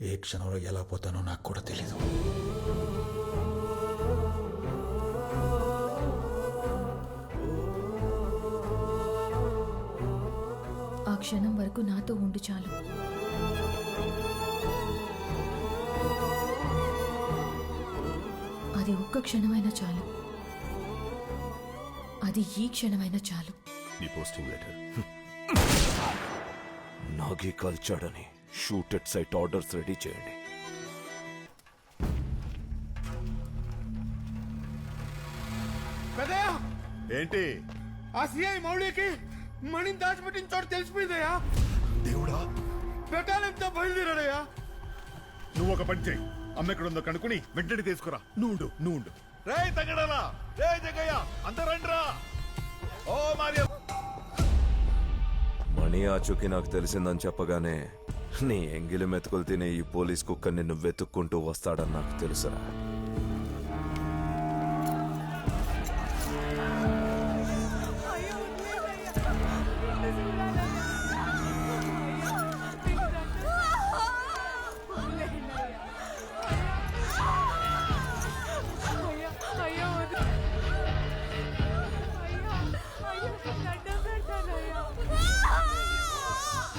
ఏ క్షణంలో ఎలా పోతానో నాకు కూడా తెలీదు. ఆ క్షణం వరకు నాతో ఉండు చాలు. అది ఒక్క క్షణమైనా చాలు. అది ఈ క్షణమైనా చాలు. నీ పోస్టింగ్ లెటర్. నాగి కాల్చాడని shoot at sight orders ready చేయండి. ఏంటి ఆ సిఐ మౌళికి మణిని దాచిపెట్టిన చోటు తెలిసిపోయిందయ్యా. దేవుడా, ప్రకారంతో బయలుదేరాడయ్యా. నువ్వు ఒక పని చేయి, అమ్మ ఎక్కడుందో కనుక్కుని వెంటనే తీసుకురా. నువ్వు రే తగ్గడాలా, రే జగయ్య, అంత రండిరా. ఓ మారియా, మణి ఆచూకి నాకు తెలిసిందని చెప్పగానే నీ ఎంగిలి మెతుకులు తినే ఈ పోలీస్ కుక్క నిన్ను వెతుక్కుంటూ వస్తాడని నాకు తెలుసురా.